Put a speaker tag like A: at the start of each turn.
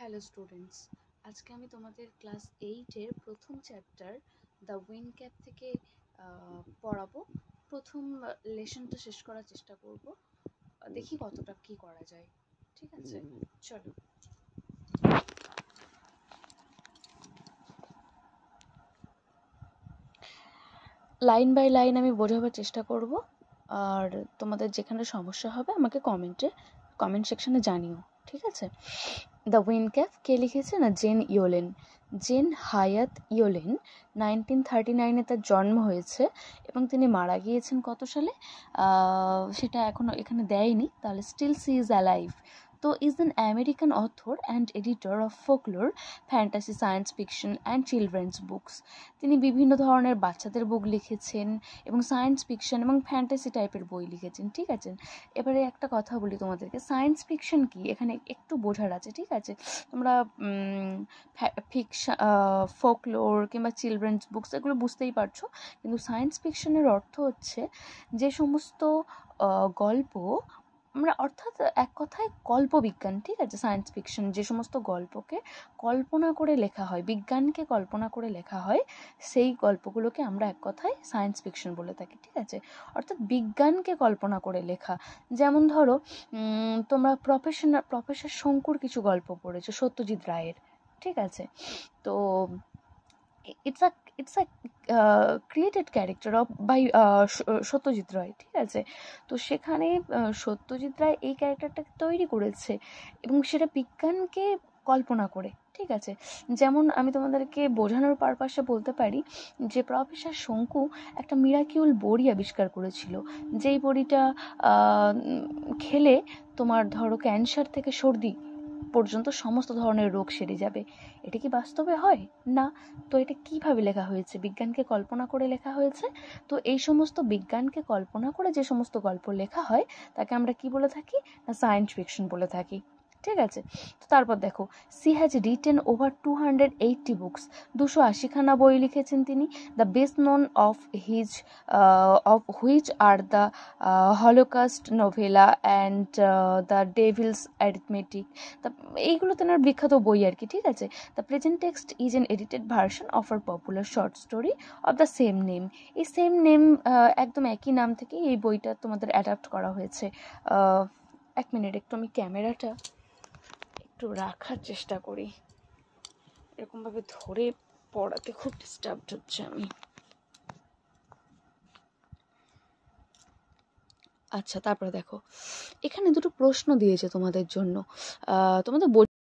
A: Hello students, আজকে আমি তোমাদের ক্লাস 8-এর প্রথম চ্যাপ্টার দ্য উইন ক্যাপ থেকে পড়াবো। প্রথম লেসনটা শেষ করার চেষ্টা করব, দেখি কতটা কি করা যায়। ঠিক আছে, চলো। লাইন বাই লাইন আমি বোঝাবার চেষ্টা করব, আর তোমাদের যেখানে সমস্যা হবে আমাকে কমেন্ট সেকশনে জানিও, ঠিক আছে। দ্য উইন ক্যাপ কে লিখেছে না, জেন ইয়োলেন। জেন হায়াত ইয়োলেন 1939-এ তার জন্ম হয়েছে এবং তিনি মারা গিয়েছেন কত সালে সেটা এখনও এখানে দেয়নি, তাহলে স্টিল সি ইজ অ্যালাইভ। তো is an American author and editor of folklore, fantasy, science fiction and children's books. তিনি বিভিন্ন ধরনের বাচ্চাদের বুক লিখেছেন এবং সায়েন্স ফিকশন এবং ফ্যান্টাসি টাইপের বই লিখেছেন, ঠিক আছে। এবারে একটা কথা বলি তোমাদেরকে, সায়েন্স ফিকশন কি এখানে একটু বোঝার আছে, ঠিক আছে। তোমরা ফিকশন, ফোকলোর কিংবা চিলড্রেন্স বুকস এগুলো বুঝতেই পারছো, কিন্তু সায়েন্স ফিকশনের অর্থ হচ্ছে যে সমস্ত গল্প আমরা, অর্থাৎ এক কথায় কল্পবিজ্ঞান, ঠিক আছে। সায়েন্স ফিকশন যে সমস্ত গল্পকে কল্পনা করে লেখা হয়, বিজ্ঞানকে কল্পনা করে লেখা হয়, সেই গল্পগুলোকে আমরা এক কথায় সায়েন্স ফিকশন বলে থাকি, ঠিক আছে। অর্থাৎ বিজ্ঞানকে কল্পনা করে লেখা। যেমন ধরো তোমরা প্রফেসর শঙ্কুর কিছু গল্প পড়েছো, সত্যজিৎ রায়ের, ঠিক আছে। তো it's a created character by Satyajit Ray, ঠিক আছে। তো সেখানে সত্যজিৎ রায় এই ক্যারেক্টারটাকে তৈরি করেছে এবং সেটা বিজ্ঞানকে কল্পনা করে, ঠিক আছে। যেমন আমি তোমাদেরকে বোঝানোর পারপাসে বলতে পারি যে প্রফেসর শঙ্কু একটা মিরাকিউল বড়ি আবিষ্কার করেছিল, যেই বড়িটা খেলে তোমার ধরো ক্যান্সার থেকে সর্দি পর্যন্ত সমস্ত ধরনের রোগ সেরে যাবে। এটা কি বাস্তবে হয় না? তো এটা কিভাবে লেখা হয়েছে? বিজ্ঞানকে কল্পনা করে লেখা হয়েছে। তো এই সমস্ত বিজ্ঞানকে কল্পনা করে যে সমস্ত গল্প লেখা হয় তাকে আমরা কি বলে থাকি না, সায়েন্স ফিকশন বলে থাকি, ঠিক আছে। তো তারপর দেখো, she has written over 280 books, 280খানা বই লিখেছেন তিনি। The best known of which are the holocaust novella and the devil's arithmetic. তা এইগুলো তেনার বিখ্যাত বই আর কি, ঠিক আছে। The present text is an edited version of our popular short story of the same name. এই সেম নেম, একদম একই নাম থেকে এই বইটা তোমাদের অ্যাডাপ্ট করা হয়েছে। এক মিনিট, একটু আমি ক্যামেরাটা একটু রাখার চেষ্টা করি, এরকমভাবে ধরে পড়াতে খুব ডিস্টার্বড হচ্ছে আমি। আচ্ছা, তারপরে দেখো, এখানে দুটো প্রশ্ন দিয়েছে তোমাদের জন্য। তোমাদের